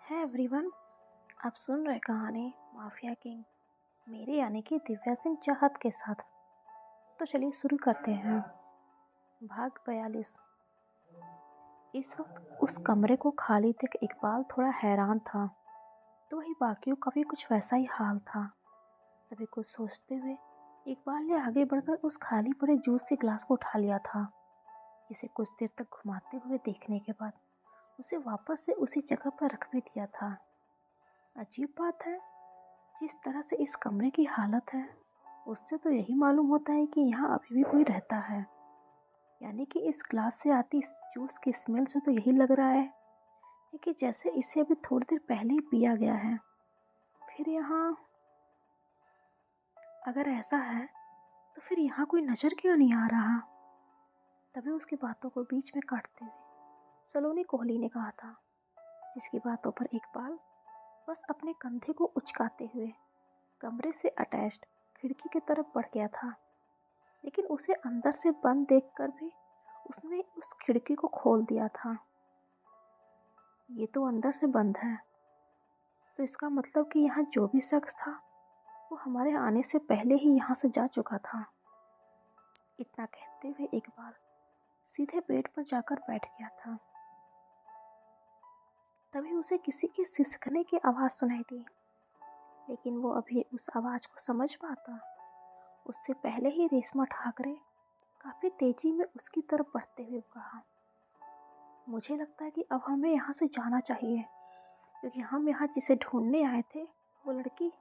है एवरीवन। आप सुन रहे कहानी माफिया किंग, मेरे यानी कि दिव्या सिंह चाहत के साथ। तो चलिए शुरू करते हैं। भाग 42। इस वक्त उस कमरे को खाली देख इकबाल थोड़ा हैरान था, तो वही बाकियों का भी कुछ वैसा ही हाल था। तभी कुछ सोचते हुए इकबाल ने आगे बढ़कर उस खाली पड़े जूस के ग्लास को उठा लिया था, जिसे कुछ देर तक घुमाते हुए देखने के बाद उसे वापस से उसी जगह पर रख भी दिया था। अजीब बात है, जिस तरह से इस कमरे की हालत है उससे तो यही मालूम होता है कि यहाँ अभी भी कोई रहता है। यानी कि इस ग्लास से आती इस जूस की स्मेल से तो यही लग रहा है कि जैसे इसे अभी थोड़ी देर पहले ही पिया गया है। फिर यहाँ अगर ऐसा है तो फिर यहाँ कोई नजर क्यों नहीं आ रहा? तभी उसकी बातों को बीच में काटते हुए सलोनी कोहली ने कहा था, जिसकी बातों पर इकबाल बस अपने कंधे को उचकाते हुए कमरे से अटैच्ड खिड़की की तरफ बढ़ गया था। लेकिन उसे अंदर से बंद देखकर भी उसने उस खिड़की को खोल दिया था। ये तो अंदर से बंद है, तो इसका मतलब कि यहाँ जो भी शख्स था वो हमारे आने से पहले ही यहाँ से जा चुका था। इतना कहते हुए इकबाल सीधे बेड पर जाकर बैठ गया था। तभी उसे किसी के सिसकने की आवाज़ सुनाई दी, लेकिन वो अभी उस आवाज़ को समझ पाता उससे पहले ही रेशमा ठाकरे काफ़ी तेजी में उसकी तरफ बढ़ते हुए कहा, मुझे लगता है कि अब हमें यहाँ से जाना चाहिए, क्योंकि हम यहाँ जिसे ढूंढने आए थे वो लड़की।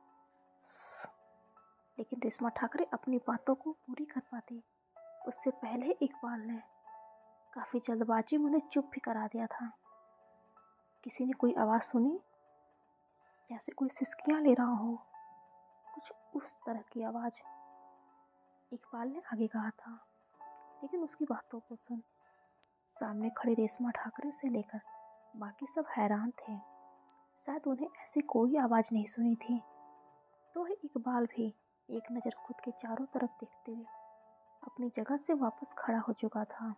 लेकिन रेशमा ठाकरे अपनी बातों को पूरी कर पाती उससे पहले इकबाल ने काफ़ी जल्दबाजी में उन्हें चुप भी करा दिया था। किसी ने कोई आवाज़ सुनी, जैसे कोई सिसकियाँ ले रहा हो, कुछ उस तरह की आवाज़। इकबाल ने आगे कहा था, लेकिन उसकी बातों को सुन सामने खड़े रेशमा ठाकरे से लेकर बाकी सब हैरान थे। शायद उन्हें ऐसी कोई आवाज़ नहीं सुनी थी। तो इकबाल भी एक नज़र खुद के चारों तरफ देखते हुए अपनी जगह से वापस खड़ा हो चुका था।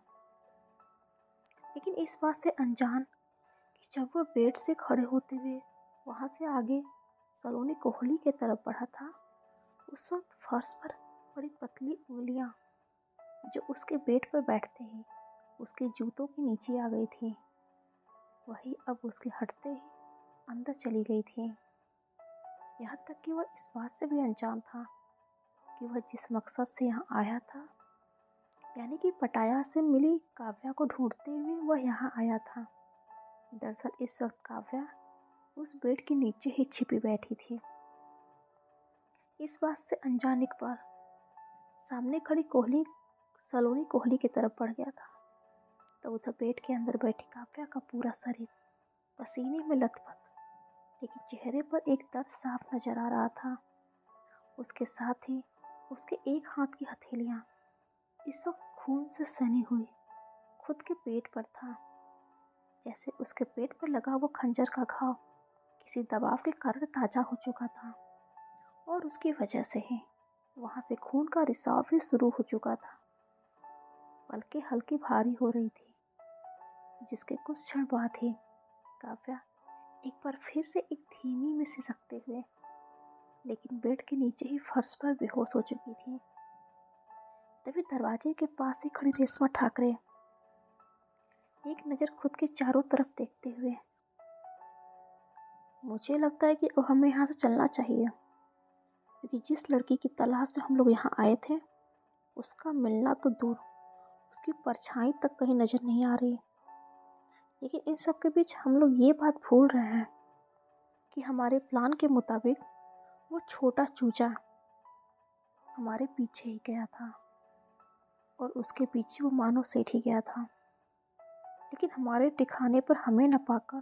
लेकिन इस बात से अनजान कि जब वह बेड से खड़े होते हुए वहाँ से आगे सलोनी कोहली के तरफ बढ़ा था, उस वक्त फर्श पर बड़ी पतली उंगलियाँ जो उसके बेड पर बैठते ही उसके जूतों के नीचे आ गई थी, वही अब उसके हटते ही अंदर चली गई थी। यहाँ तक कि वह इस बात से भी अनजान था कि वह जिस मकसद से यहाँ आया था, यानी कि पटाया से मिली काव्या को ढूंढते हुए वह यहाँ आया था। दरअसल इस वक्त काव्या उस बेड के नीचे ही छिपी बैठी थी। इस बात से अनजान इकबाल सामने खड़ी सलोनी कोहली की तरफ बढ़ गया था, तो उधर बेड के अंदर बैठी काव्या का पूरा शरीर पसीने में लथपथ, लेकिन चेहरे पर एक दर्द साफ नजर आ रहा था। उसके साथ ही उसके एक हाथ की हथेलियां इस वक्त खून से सनी हुई खुद के पेट पर था, जैसे उसके पेट पर लगा वो खंजर का घाव किसी दबाव के कारण ताजा हो चुका था और उसकी वजह से ही वहां से खून का रिसाव भी शुरू हो चुका था। पलकें हल्की भारी हो रही थी, जिसके कुछ क्षण बाद ही काव्या एक बार फिर से एक धीमी में सिसकते हुए लेकिन बेड के नीचे ही फर्श पर बेहोश हो चुकी थी। तभी दरवाजे के पास ही खड़ी रेशमा ठाकरे एक नज़र खुद के चारों तरफ देखते हुए, मुझे लगता है कि अब हमें यहाँ से चलना चाहिए, क्योंकि जिस लड़की की तलाश में हम लोग यहाँ आए थे उसका मिलना तो दूर, उसकी परछाई तक कहीं नज़र नहीं आ रही। लेकिन इन सब के बीच हम लोग ये बात भूल रहे हैं कि हमारे प्लान के मुताबिक वो छोटा चूजा हमारे पीछे ही गया था और उसके पीछे वो मानो सेठ ही गया था। लेकिन हमारे ठिकाने पर हमें न पाकर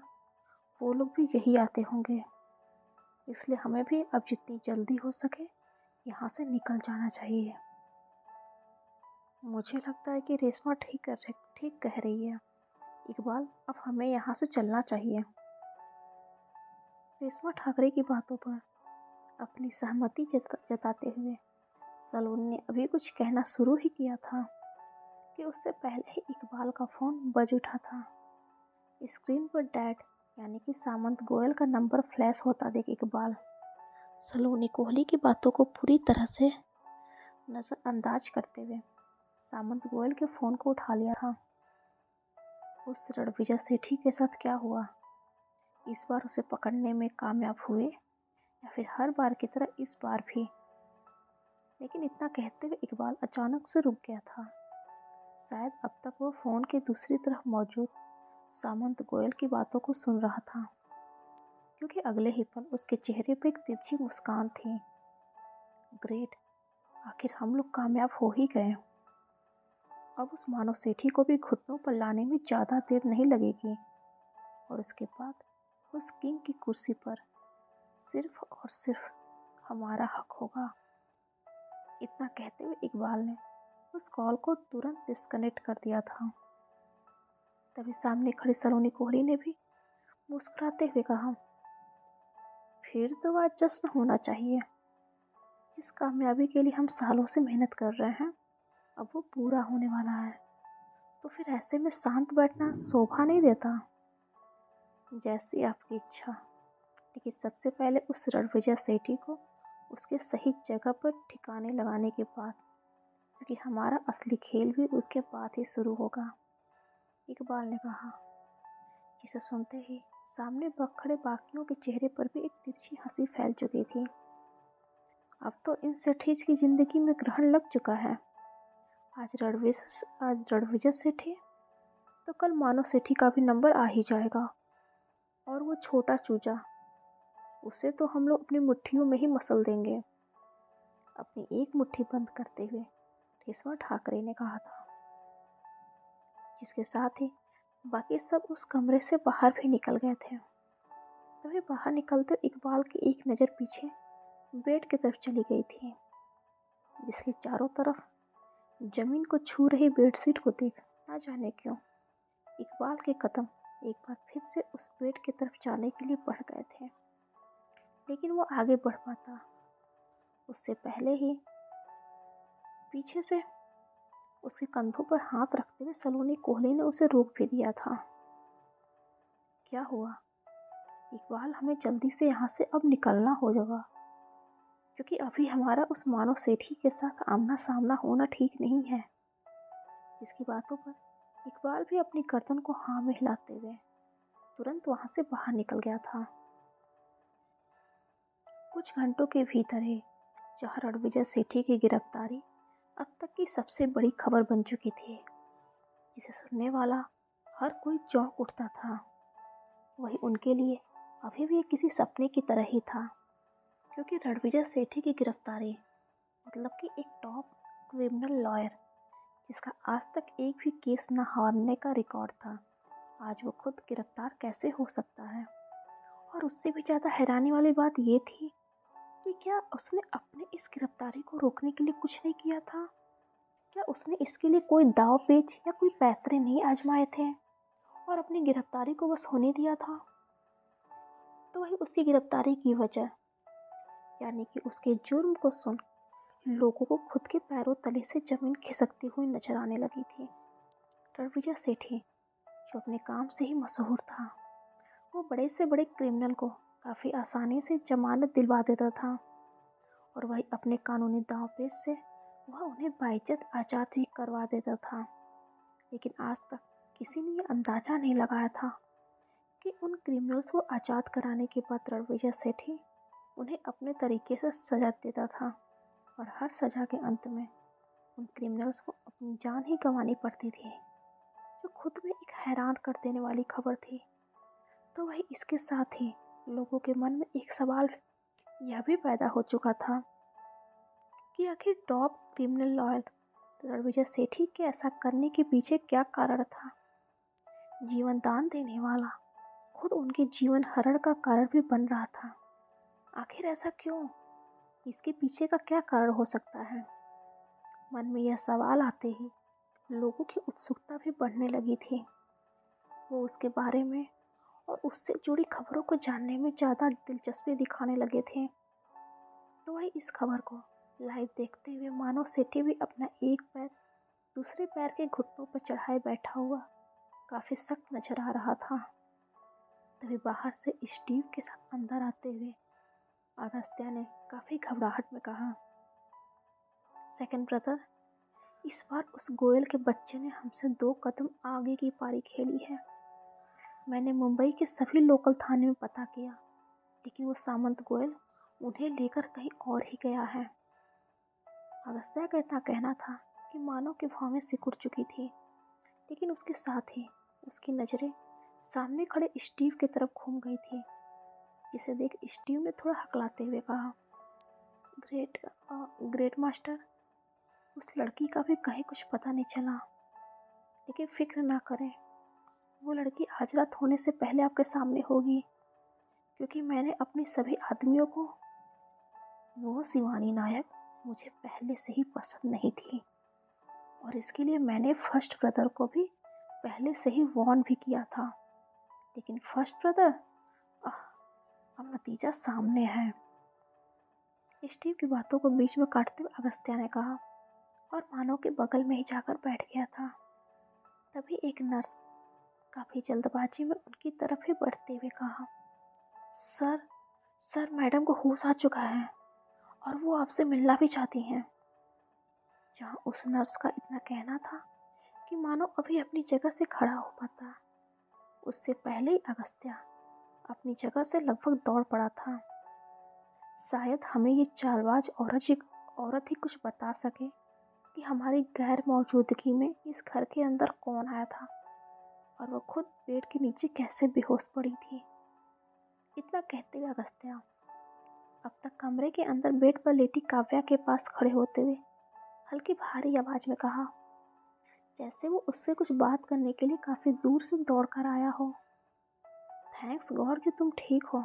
वो लोग भी यही आते होंगे, इसलिए हमें भी अब जितनी जल्दी हो सके यहाँ से निकल जाना चाहिए। मुझे लगता है कि रेशमा ठीक कह रही है इकबाल, अब हमें यहाँ से चलना चाहिए। रेशमा ठाकरे की बातों पर अपनी सहमति जताते हुए सलोनी ने अभी कुछ कहना शुरू ही किया था कि उससे पहले ही इकबाल का फ़ोन बज उठा था। स्क्रीन पर डैड यानी कि सामंत गोयल का नंबर फ्लैश होता देख इकबाल सलोनी कोहली की बातों को पूरी तरह से नज़रअंदाज करते हुए सामंत गोयल के फ़ोन को उठा लिया था। उस रणविजय सेठी के साथ क्या हुआ? इस बार उसे पकड़ने में कामयाब हुए या फिर हर बार की तरह इस बार भी? लेकिन इतना कहते हुए इकबाल अचानक से रुक गया था। शायद अब तक वो फ़ोन के दूसरी तरफ मौजूद सामंत गोयल की बातों को सुन रहा था, क्योंकि अगले ही पल उसके चेहरे पर एक तिरछी मुस्कान थी। ग्रेट, आखिर हम लोग कामयाब हो ही गए। अब उस मानव सेठी को भी घुटनों पर लाने में ज़्यादा देर नहीं लगेगी और उसके बाद उस किंग की कुर्सी पर सिर्फ और सिर्फ हमारा हक होगा। इतना कहते हुए इकबाल ने उस कॉल को तुरंत डिस्कनेक्ट कर दिया था। तभी सामने खड़ी सलोनी कोहली ने भी मुस्कुराते हुए कहा, फिर तो आज जश्न होना चाहिए। जिस कामयाबी के लिए हम सालों से मेहनत कर रहे हैं अब वो पूरा होने वाला है, तो फिर ऐसे में शांत बैठना शोभा नहीं देता। जैसी आपकी इच्छा, लेकिन सबसे पहले उस रणविजय सेठी को उसके सही जगह पर ठिकाने लगाने के बाद, क्योंकि हमारा असली खेल भी उसके बाद ही शुरू होगा, इकबाल ने कहा। जिसे सुनते ही सामने खड़े बाकियों के चेहरे पर भी एक तिरछी हंसी फैल चुकी थी। अब तो इन सेठीज की जिंदगी में ग्रहण लग चुका है। आज रणविजय सेठी तो कल मानव सेठी का भी नंबर आ ही जाएगा, और वो छोटा चूजा, उसे तो हम लोग अपनी मुट्ठियों में ही मसल देंगे। अपनी एक मुट्ठी बंद करते हुए रेशमा ठाकरे ने कहा था, जिसके साथ ही बाकी सब उस कमरे से बाहर भी निकल गए थे। तभी बाहर निकलते इकबाल की एक नज़र पीछे बेड की तरफ चली गई थी, जिसके चारों तरफ जमीन को छू रही बेडशीट को देख ना जाने क्यों इकबाल के कदम एक बार फिर से उस बेड की तरफ जाने के लिए बढ़ गए थे। लेकिन वो आगे बढ़ पाता उससे पहले ही पीछे से उसके कंधों पर हाथ रखते हुए सलोनी कोहली ने उसे रोक भी दिया था। क्या हुआ? इकबाल, हमें जल्दी से यहाँ से अब निकलना हो जाएगा, क्योंकि अभी हमारा उस मानव सेठी के साथ आमना सामना होना ठीक नहीं है। जिसकी बातों पर इकबाल भी अपनी गर्दन को हाँ में हिलाते हुए तुरंत वहाँ से बाहर निकल गया था। कुछ घंटों के भीतर ही जहाँ रणविजय सेठी की गिरफ्तारी अब तक की सबसे बड़ी खबर बन चुकी थी, जिसे सुनने वाला हर कोई चौंक उठता था, वही उनके लिए अभी भी किसी सपने की तरह ही था। क्योंकि रणविजय सेठी की गिरफ्तारी मतलब कि एक टॉप क्रिमिनल लॉयर जिसका आज तक एक भी केस न हारने का रिकॉर्ड था, आज वो खुद गिरफ्तार कैसे हो सकता है। और उससे भी ज़्यादा हैरानी वाली बात ये थी कि क्या उसने अपने इस गिरफ्तारी को रोकने के लिए कुछ नहीं किया था? क्या उसने इसके लिए कोई दाव पेच या कोई पैतरे नहीं आजमाए थे और अपनी गिरफ्तारी को बस होने दिया था? तो वही उसकी गिरफ्तारी की वजह, यानी कि उसके जुर्म को सुन लोगों को खुद के पैरों तले से जमीन खिसकती हुई नजर आने लगी थी। रणविजय सेठी, जो अपने काम से ही मशहूर था, वो बड़े से बड़े क्रिमिनल को काफ़ी आसानी से जमानत दिलवा देता था, और वही अपने कानूनी दांवपेच से वह उन्हें बाइज्जत आज़ाद भी करवा देता था। लेकिन आज तक किसी ने यह अंदाज़ा नहीं लगाया था कि उन क्रिमिनल्स को आज़ाद कराने के बाद रणविजय सेठी उन्हें अपने तरीके से सजा देता था, और हर सज़ा के अंत में उन क्रिमिनल्स को अपनी जान ही गंवानी पड़ती थी, जो खुद में एक हैरान कर देने वाली खबर थी। तो वही इसके साथ ही लोगों के मन में एक सवाल यह भी पैदा हो चुका था कि आखिर टॉप क्रिमिनल लॉयर रणविजय सेठी के ऐसा करने के पीछे क्या कारण था। जीवन दान देने वाला खुद उनके जीवन हरण का कारण भी बन रहा था। आखिर ऐसा क्यों? इसके पीछे का क्या कारण हो सकता है? मन में यह सवाल आते ही लोगों की उत्सुकता भी बढ़ने लगी थी। वो उसके बारे में और उससे जुड़ी खबरों को जानने में ज़्यादा दिलचस्पी दिखाने लगे थे। तो वही इस खबर को लाइव देखते हुए मानव सेठी भी अपना एक पैर दूसरे पैर के घुटनों पर चढ़ाए बैठा हुआ काफ़ी सख्त नजर आ रहा था। तभी बाहर से स्टीव के साथ अंदर आते हुए अगस्त्या ने काफी घबराहट में कहा, सेकंड ब्रदर, इस बार उस गोयल के बच्चे ने हमसे 2 कदम आगे की पारी खेली है। मैंने मुंबई के सभी लोकल थाने में पता किया, लेकिन वो सामंत गोयल उन्हें लेकर कहीं और ही गया है। अगस्त्या का इतना कहना था कि मानो की भौहें सिकुड़ चुकी थी, लेकिन उसके साथ ही उसकी नजरें सामने खड़े स्टीव की तरफ घूम गई थी, जिसे देख स्टीव ने थोड़ा हकलाते हुए कहा, ग्रेट मास्टर, उस लड़की का भी कहीं कुछ पता नहीं चला, लेकिन फिक्र ना करें, वो लड़की आज रात होने से पहले आपके सामने होगी, क्योंकि मैंने अपनी सभी आदमियों को, वो शिवानी नायक मुझे पहले से ही पसंद नहीं थी, और इसके लिए मैंने फर्स्ट ब्रदर को भी पहले से ही वार्न भी किया था, लेकिन फर्स्ट ब्रदर, अब नतीजा सामने है। स्टीव की बातों को बीच में काटते हुए अगस्त्या ने कहा, और मानव के बगल में ही जाकर बैठ गया था। तभी एक नर्स काफी जल्दबाजी में उनकी तरफ ही बढ़ते हुए कहा, सर मैडम को होश आ चुका है और वो आपसे मिलना भी चाहती हैं। जहाँ उस नर्स का इतना कहना था कि मानो अभी अपनी जगह से खड़ा हो पाता, उससे पहले ही अगस्त्या अपनी जगह से लगभग दौड़ पड़ा था। शायद हमें ये चालबाज औरत ही कुछ बता सके कि हमारी गैर मौजूदगी में इस घर के अंदर कौन आया था और वो खुद बेड के नीचे कैसे बेहोश पड़ी थी। इतना कहते हुए अगस्त्या अब तक कमरे के अंदर बेड पर लेटी काव्या के पास खड़े होते हुए हल्की भारी आवाज में कहा, जैसे वो उससे कुछ बात करने के लिए काफी दूर से दौड़ कर आया हो, थैंक्स गॉड कि तुम ठीक हो।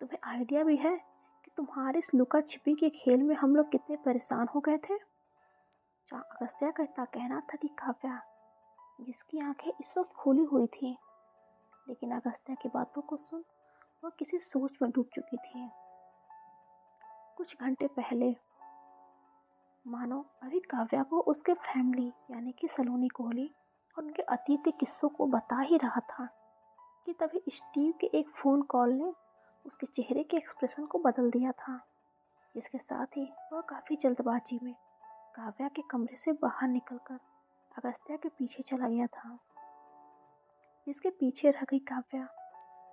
तुम्हें आइडिया भी है कि तुम्हारे इस लुका छिपी के खेल में हम लोग कितने परेशान हो गए थे। जहाँ अगस्त्या का इतना कहना था कि काव्या, जिसकी आंखें इस वक्त खुली हुई थी, लेकिन अगस्त्या की बातों को सुन वह किसी सोच में डूब चुकी थी। कुछ घंटे पहले मानो अभी काव्या को उसके फैमिली यानी कि सलोनी कोहली और उनके अतीत के किस्सों को बता ही रहा था कि तभी स्टीव के एक फ़ोन कॉल ने उसके चेहरे के एक्सप्रेशन को बदल दिया था, जिसके साथ ही वह काफ़ी जल्दबाजी में काव्या के कमरे से बाहर निकलकर अगस्त्या के पीछे चला गया था। जिसके पीछे रह गई काव्या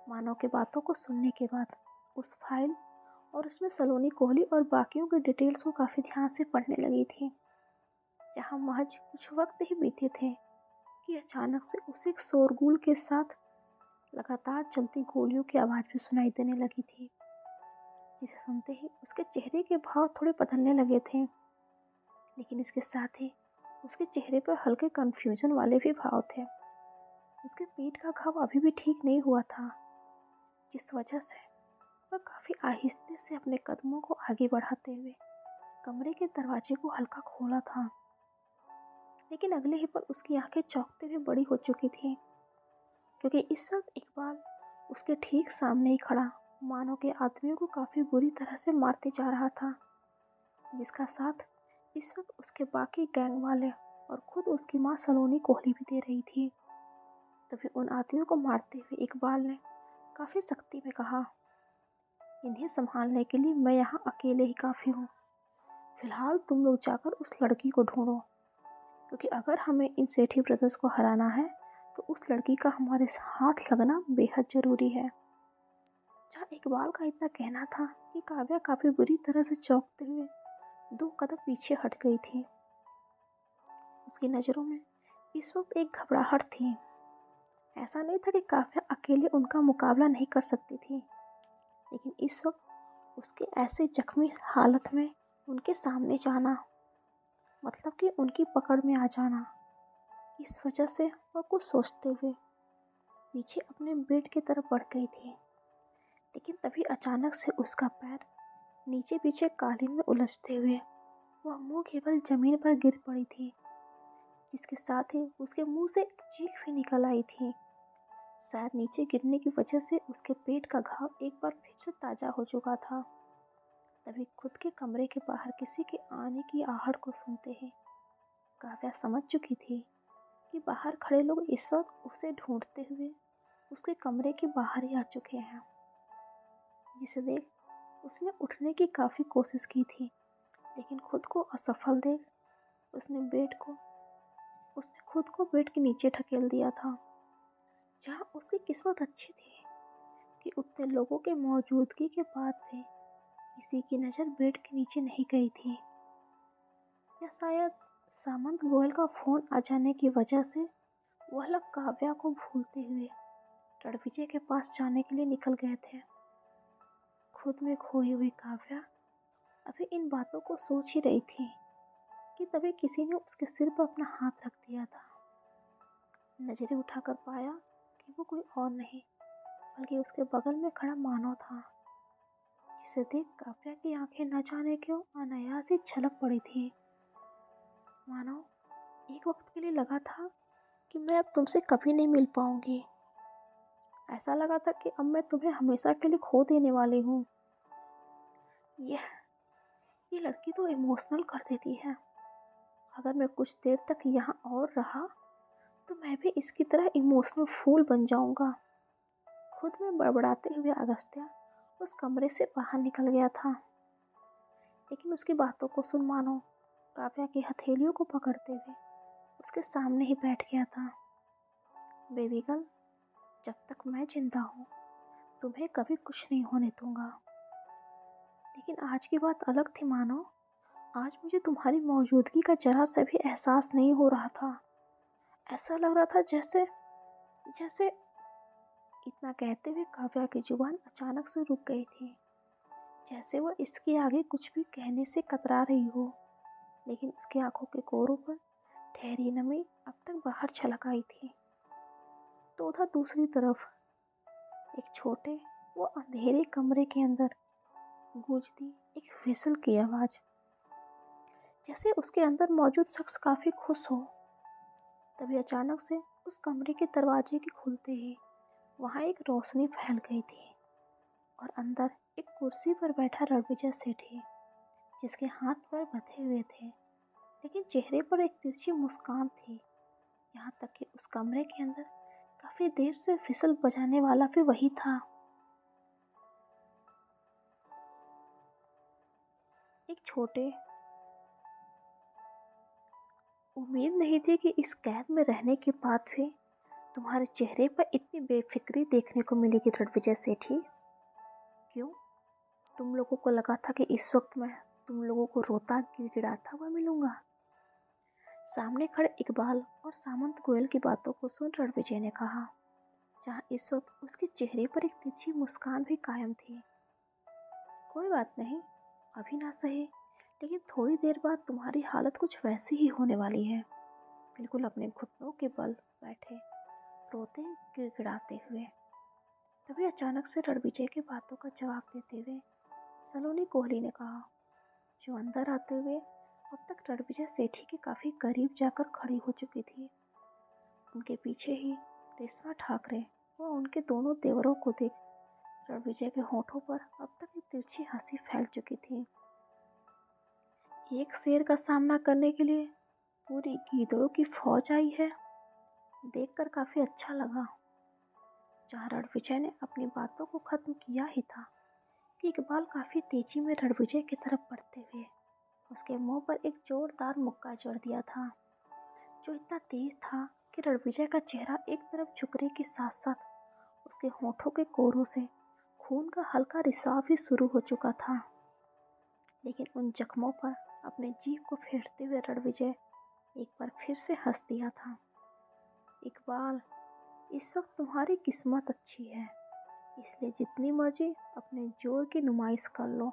मानव के बातों को सुनने के बाद उस फाइल और उसमें सलोनी कोहली और बाकियों के डिटेल्स को काफ़ी ध्यान से पढ़ने लगी थी। जहाँ महज कुछ वक्त ही बीते थे कि अचानक से उसे एक शोरगुल के साथ लगातार चलती गोलियों की आवाज़ भी सुनाई देने लगी थी, जिसे सुनते ही उसके चेहरे के भाव थोड़े बदलने लगे थे, लेकिन इसके साथ ही उसके चेहरे पर हल्के कन्फ्यूजन वाले भी भाव थे। उसके पेट का घाव अभी भी ठीक नहीं हुआ था, जिस वजह से वह काफ़ी आहिस्ते से अपने कदमों को आगे बढ़ाते हुए कमरे के दरवाजे को हल्का खोला था, लेकिन अगले ही पल उसकी आंखें चौंकते हुए बड़ी हो चुकी थी, क्योंकि इस वक्त इकबाल उसके ठीक सामने ही खड़ा मानो के आदमियों को काफ़ी बुरी तरह से मारते जा रहा था, जिसका साथ इस वक्त उसके बाकी गैंग वाले और खुद उसकी माँ सलोनी कोहली भी दे रही थी। तभी उन आदमियों को मारते हुए इकबाल ने काफ़ी सख्ती में कहा, इन्हें संभालने के लिए मैं यहाँ अकेले ही काफ़ी हूँ। फिलहाल तुम लोग जाकर उस लड़की को ढूंढो, क्योंकि अगर हमें इन सेठी ब्रदर्स को हराना है तो उस लड़की का हमारे हाथ लगना बेहद ज़रूरी है। जहाँ इकबाल का इतना कहना था कि काव्या काफ़ी बुरी तरह से चौंकते हुए 2 कदम पीछे हट गई थी। उसकी नज़रों में इस वक्त एक घबराहट थी। ऐसा नहीं था कि काव्या अकेले उनका मुकाबला नहीं कर सकती थी, लेकिन इस वक्त उसके ऐसे जख्मी हालत में उनके सामने जाना मतलब कि उनकी पकड़ में आ जाना, इस वजह से वह कुछ सोचते हुए पीछे अपने बेड की तरफ बढ़ गई थी, लेकिन तभी अचानक से उसका पैर नीचे पीछे कालीन में उलझते हुए वह मुंह के बल जमीन पर गिर पड़ी थी, जिसके साथ ही उसके मुंह से एक चीख भी निकल आई थी। शायद नीचे गिरने की वजह से उसके पेट का घाव एक बार फिर से ताज़ा हो चुका था। तभी खुद के कमरे के बाहर किसी के आने की आहट को सुनते ही काव्या समझ चुकी थी कि बाहर खड़े लोग इस वक्त उसे ढूंढते हुए उसके कमरे के बाहर ही आ चुके हैं, जिसे देख उसने उठने की काफ़ी कोशिश की थी, लेकिन खुद को असफल देख उसने खुद को बेड के नीचे ढकेल दिया था, जहाँ उसकी किस्मत अच्छी थी कि उतने लोगों के मौजूदगी के बाद भी किसी की नज़र बेड के नीचे नहीं गई थी। या शायद सामंत गोयल का फ़ोन आ जाने की वजह से वह लोग काव्या को भूलते हुए रणविजय के पास जाने के लिए निकल गए थे। खुद में खोई हुई काव्या अभी इन बातों को सोच ही रही थी कि तभी किसी ने उसके सिर पर अपना हाथ रख दिया था। नजरें उठाकर पाया कि वो कोई और नहीं बल्कि उसके बगल में खड़ा मानव था, जिसे देख काव्या की आंखें न जाने क्यों अनायास ही छलक पड़ी थी। मानो एक वक्त के लिए लगा था कि मैं अब तुमसे कभी नहीं मिल पाऊंगी। ऐसा लगा था कि अब मैं तुम्हें हमेशा के लिए खो देने वाली हूँ। ये लड़की तो इमोशनल कर देती है। अगर मैं कुछ देर तक यहाँ और रहा तो मैं भी इसकी तरह इमोशनल फूल बन जाऊंगा। खुद में बड़बड़ाते हुए अगस्त्या उस कमरे से बाहर निकल गया था, लेकिन उसकी बातों को सुन मानो काव्या की हथेलियों को पकड़ते हुए उसके सामने ही बैठ गया था। बेबी गर्ल, जब तक मैं जिंदा हूँ तुम्हें कभी कुछ नहीं होने दूंगा। लेकिन आज की बात अलग थी मानो। आज मुझे तुम्हारी मौजूदगी का जरा सा भी एहसास नहीं हो रहा था। ऐसा लग रहा था जैसे जैसे इतना कहते हुए काव्या की जुबान अचानक से रुक गई थी, जैसे वह इसके आगे कुछ भी कहने से कतरा रही हो। लेकिन उसकी आंखों के कोरों पर ठहरी नमी अब तक बाहर छलक आई थी। तो उधर दूसरी तरफ एक छोटे वो अंधेरे कमरे के अंदर गूंजती एक व्हिसल की आवाज, जैसे उसके अंदर मौजूद शख्स काफी खुश हो। तभी अचानक से उस कमरे के दरवाजे के खुलते ही वहां एक रोशनी फैल गई थी और अंदर एक कुर्सी पर बैठा रणविजय सेठी, जिसके हाथ पैर बंधे हुए थे, लेकिन चेहरे पर एक तिरछी मुस्कान थी। यहाँ तक कि उस कमरे के अंदर काफी देर से फिसल बजाने वाला भी वही था। एक छोटे उम्मीद नहीं थी कि इस कैद में रहने के बाद भी तुम्हारे चेहरे पर इतनी बेफिक्री देखने को मिलेगी रणविजय सेठी। क्यों? तुम लोगों को लगा था कि इस वक्त मैं तुम लोगों को रोता गिड़गिड़ाता हुआ मिलूंगा? सामने खड़े इकबाल और सामंत गोयल की बातों को सुन रणविजय ने कहा, जहाँ इस वक्त उसके चेहरे पर एक तिरछी मुस्कान भी कायम थी। कोई बात नहीं, अभी ना सही, लेकिन थोड़ी देर बाद तुम्हारी हालत कुछ वैसी ही होने वाली है। बिल्कुल अपने घुटनों के बल बैठे, रोते गिड़गिड़ाते हुए। तभी अचानक से रणविजय की बातों का जवाब देते हुए सलोनी कोहली ने कहा, जो अंदर आते हुए अब तक रणविजय सेठी के काफ़ी करीब जाकर खड़ी हो चुकी थी। उनके पीछे ही रेशमा ठाकरे व उनके दोनों देवरों को देख रणविजय के होठों पर अब तक एक तिरछी हंसी फैल चुकी थी। एक शेर का सामना करने के लिए पूरी गीदड़ों की फौज आई है, देखकर काफ़ी अच्छा लगा। जहाँ रणविजय ने अपनी बातों को खत्म किया ही था कि इकबाल काफ़ी तेजी में रणविजय की तरफ बढ़ते हुए उसके मुंह पर एक जोरदार मुक्का जड़ दिया था, जो इतना तेज था कि रणविजय का चेहरा एक तरफ झुकने के साथ साथ उसके होठों के कोरों से खून का हल्का रिसाव भी शुरू हो चुका था। लेकिन उन जख्मों पर अपने जीभ को फेरते हुए रणविजय एक बार फिर से हंस दिया था। इकबाल, इस वक्त तुम्हारी किस्मत अच्छी है, इसलिए जितनी मर्जी अपने जोर की नुमाइश कर लो,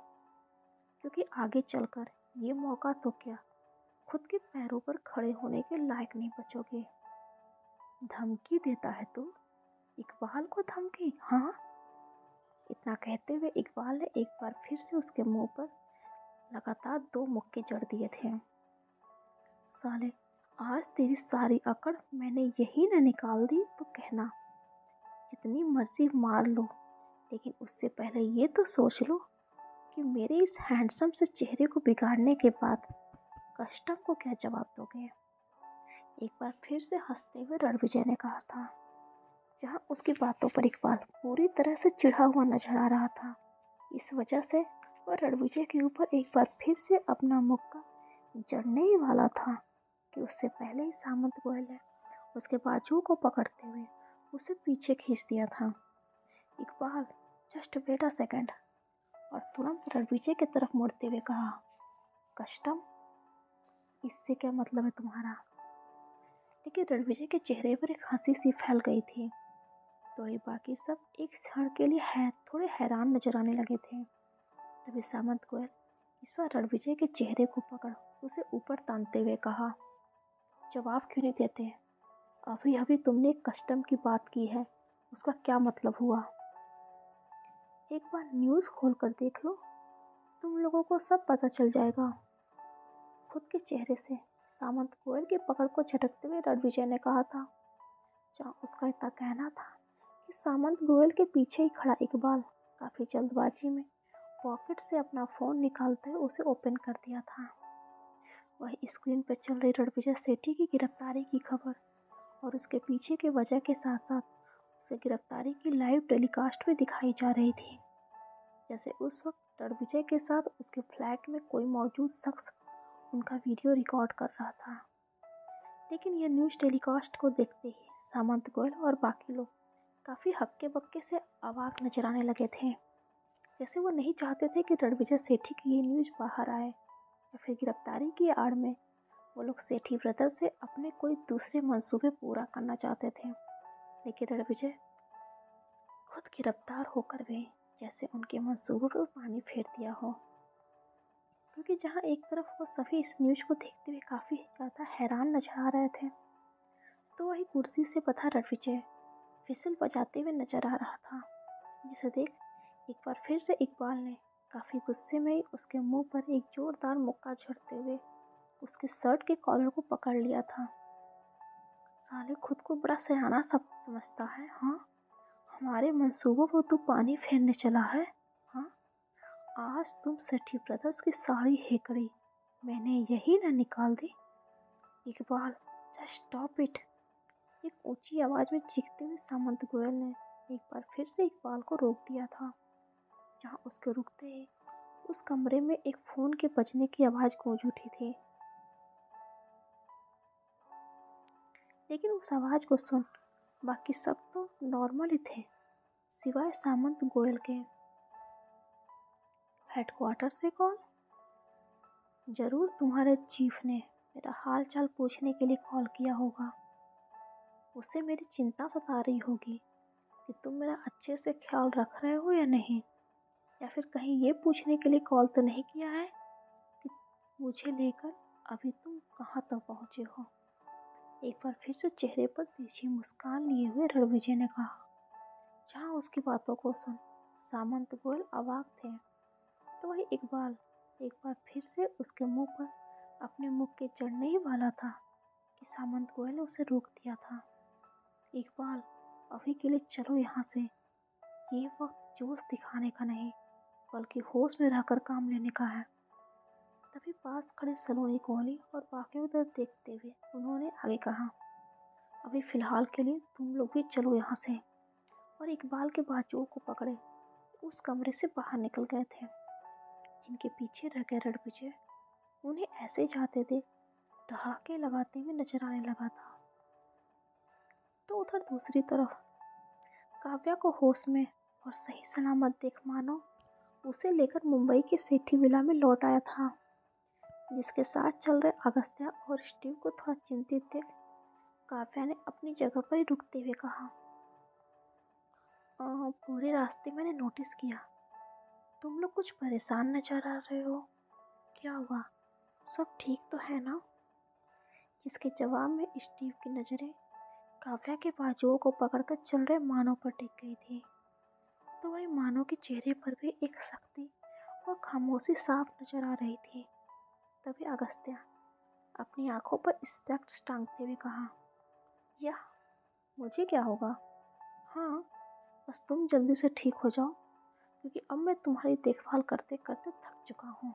क्योंकि आगे चलकर ये मौका तो क्या खुद के पैरों पर खड़े होने के लायक नहीं बचोगे। धमकी देता है तू? इकबाल को धमकी? हाँ। इतना कहते हुए इकबाल ने एक बार फिर से उसके मुंह पर लगातार 2 मुक्के जड़ दिए थे। साले, आज तेरी सारी अकड़ मैंने यही न निकाल दी तो कहना। जितनी मर्जी मार लो, लेकिन उससे पहले ये तो सोच लो कि मेरे इस हैंडसम से चेहरे को बिगाड़ने के बाद कस्टम को क्या जवाब दोगे। एक बार फिर से हंसते हुए रणविजय ने कहा था, जहाँ उसकी बातों पर इकबाल पूरी तरह से चिढ़ा हुआ नजर आ रहा था। इस वजह से वह रणविजय के ऊपर एक बार फिर से अपना मुक्का जड़ने ही वाला था कि उससे पहले ही सामंत गोयल ने उसके बाजू को पकड़ते हुए उसे पीछे खींच दिया था। Iqbal, just wait a second, और तुरंत रणविजय की तरफ मुड़ते हुए कहा, कस्टम, इससे क्या मतलब है तुम्हारा? लेकिन रणविजय के चेहरे पर एक हंसी सी फैल गई थी, तो ये बाकी सब एक क्षण के लिए थोड़े हैरान नजर आने लगे थे। तभी सामंत गोयल इस बार रणविजय के चेहरे को पकड़ उसे ऊपर तानते हुए कहा, जवाब क्यों नहीं देते? अभी अभी तुमने एक कस्टम की बात की है, उसका क्या मतलब हुआ? एक बार न्यूज़ खोल कर देख लो, तुम लोगों को सब पता चल जाएगा। खुद के चेहरे से सामंत गोयल की पकड़ को झटकते हुए रणविजय ने कहा था, जहाँ उसका इतना कहना था कि सामंत गोयल के पीछे ही खड़ा इकबाल काफ़ी जल्दबाजी में पॉकेट से अपना फ़ोन निकालते हुए उसे ओपन कर दिया था। वही स्क्रीन पर चल रही रणविजय सेठी की गिरफ्तारी की खबर और उसके पीछे की वजह के साथ साथ उसे गिरफ्तारी की लाइव टेलीकास्ट भी दिखाई जा रही थी। जैसे उस वक्त रणविजय के साथ उसके फ्लैट में कोई मौजूद शख्स उनका वीडियो रिकॉर्ड कर रहा था। लेकिन यह न्यूज़ टेलीकास्ट को देखते ही सामंत गोयल और बाकी लोग काफ़ी हक्के बक्के से अवाक नजर आने लगे थे। जैसे वो नहीं चाहते थे कि रणविजय सेठी की ये न्यूज़ बाहर आए, या फिर गिरफ्तारी की आड़ में वो लोग सेठी ब्रदर से अपने कोई दूसरे मंसूबे पूरा करना चाहते थे। लेकिन रणविजय खुद गिरफ्तार होकर भी जैसे उनके मंसूबों पर पानी फेर दिया हो। क्योंकि जहाँ एक तरफ वो सभी इस न्यूज़ को देखते हुए काफ़ी ज़्यादा हैरान नजर आ रहे थे, तो वही कुर्सी से बंधा रणविजय फिसल बजाते हुए नजर आ रहा था, जिसे देख एक बार फिर से इकबाल ने काफ़ी गुस्से में ही उसके मुंह पर एक जोरदार मुक्का झड़ते हुए उसके शर्ट के कॉलर को पकड़ लिया था। साले खुद को बड़ा सयाना सब समझता है, हाँ? हमारे मंसूबों पर तू पानी फेरने चला है, हाँ? आज तुम सेठी ब्रदर्स की सारी हेकड़ी मैंने यही ना निकाल दी। इकबाल, जस्ट स्टॉप इट, एक ऊंची आवाज में चीखते हुए सामंत गोयल ने एक बार फिर से इकबाल को रोक दिया था। जहाँ उसके रुकते ही उस कमरे में एक फोन के बजने की आवाज गूंज उठी थी। लेकिन उस आवाज को सुन बाकी सब तो नॉर्मल ही थे, सिवाय सामंत गोयल के। हेडक्वार्टर से कॉल? जरूर तुम्हारे चीफ ने मेरा हाल चाल पूछने के लिए कॉल किया होगा। उसे मेरी चिंता सता रही होगी कि तुम मेरा अच्छे से ख्याल रख रहे हो या नहीं, या फिर कहीं ये पूछने के लिए कॉल तो नहीं किया है कि मुझे लेकर अभी तुम कहाँ तक पहुँचे हो। एक बार फिर से चेहरे पर तिरछी मुस्कान लिए हुए रणविजय ने कहा। जहाँ उसकी बातों को सुन सामंत गोयल अवाक थे, तो वही इकबाल एक बार फिर से उसके मुंह पर अपने मुख के चढ़ने ही वाला था कि सामंत गोयल ने उसे रोक दिया था। इकबाल, अभी के लिए चलो यहाँ से, ये वक्त जोश दिखाने का नहीं बल्कि होश में रहकर काम लेने का है। तभी पास खड़े सलोनी कोहली और बाकियों की तरफ देखते हुए उन्होंने आगे कहा, अभी फिलहाल के लिए तुम लोग भी चलो यहाँ से, और इकबाल के बाजुओं को पकड़े उस कमरे से बाहर निकल गए थे। जिनके पीछे रह गए रणविजय उन्हें ऐसे जाते देख ठहाके लगाते हुए नजर आने लगा था। तो उधर दूसरी तरफ काव्या को होश में और सही सलामत देख मानो उसे लेकर मुंबई के सेठी विला में लौट आया था। जिसके साथ चल रहे अगस्त्या और स्टीव को थोड़ा चिंतित देख काव्या ने अपनी जगह पर ही रुकते हुए कहा, पूरे रास्ते मैंने नोटिस किया तुम लोग कुछ परेशान नजर आ रहे हो, क्या हुआ, सब ठीक तो है ना? जिसके जवाब में स्टीव की नज़रें काव्या के बाजुओं को पकड़कर चल रहे मानव पर टिक गई थी। तो वही मानव के चेहरे पर भी एक सख्ती और खामोशी साफ नजर आ रही थी। तभी अगस्त्या अपनी आंखों पर स्पेक्ट्स टांगते हुए कहा, या मुझे क्या होगा? हाँ, बस तुम जल्दी से ठीक हो जाओ, क्योंकि अब मैं तुम्हारी देखभाल करते करते थक चुका हूँ।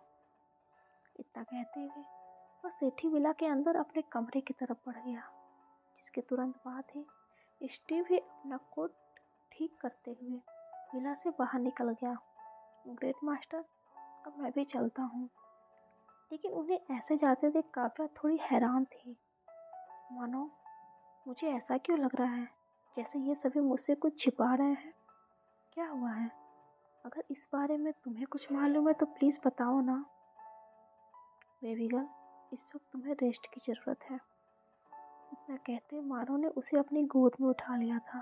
इतना कहते हुए वह सेठी विला के अंदर अपने कमरे की तरफ बढ़ गया, जिसके तुरंत बाद ही स्टीव ही अपना कोट ठीक करते हुए विला से बाहर निकल गया। ग्रेट मास्टर, अब मैं भी चलता हूँ। लेकिन उन्हें ऐसे जाते देख काव्या थोड़ी हैरान थी। मानो मुझे ऐसा क्यों लग रहा है जैसे ये सभी मुझसे कुछ छिपा रहे हैं। क्या हुआ है? अगर इस बारे में तुम्हें कुछ मालूम है तो प्लीज़ बताओ ना। बेबी गर्ल, इस वक्त तुम्हें रेस्ट की ज़रूरत है। इतना कहते मानो ने उसे अपनी गोद में उठा लिया था।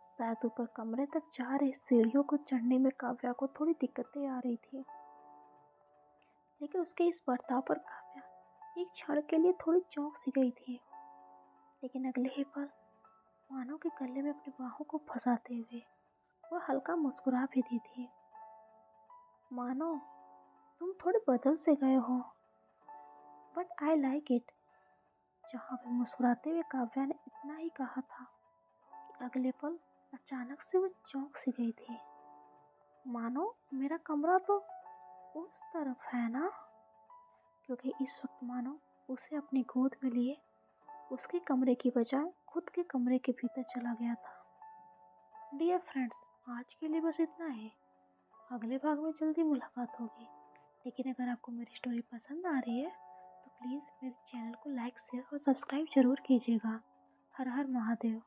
शायद ऊपर कमरे तक जा रही सीढ़ियों को चढ़ने में काव्या को थोड़ी दिक्कतें आ रही थी, लेकिन उसके इस बर्ताव पर काव्या एक क्षण के लिए थोड़ी चौंक सी गई थी। लेकिन अगले ही पल मानो के गले में अपनी बाहों को फंसाते हुए वह हल्का मुस्कुरा भी दी थी। मानो तुम थोड़े बदल से गए हो, बट आई लाइक इट। जहाँ भी मुस्कुराते हुए काव्या ने इतना ही कहा था कि अगले पल अचानक से वह चौंक सी गई थी। मानो मेरा कमरा तो उस तरफ है ना? क्योंकि इस वक्त मानो उसे अपनी गोद में लिए उसके कमरे की बजाय खुद के कमरे के भीतर चला गया था। डियर फ्रेंड्स, आज के लिए बस इतना ही। अगले भाग में जल्दी मुलाकात होगी। लेकिन अगर आपको मेरी स्टोरी पसंद आ रही है तो प्लीज़ मेरे चैनल को लाइक, शेयर और सब्सक्राइब ज़रूर कीजिएगा। हर हर महादेव।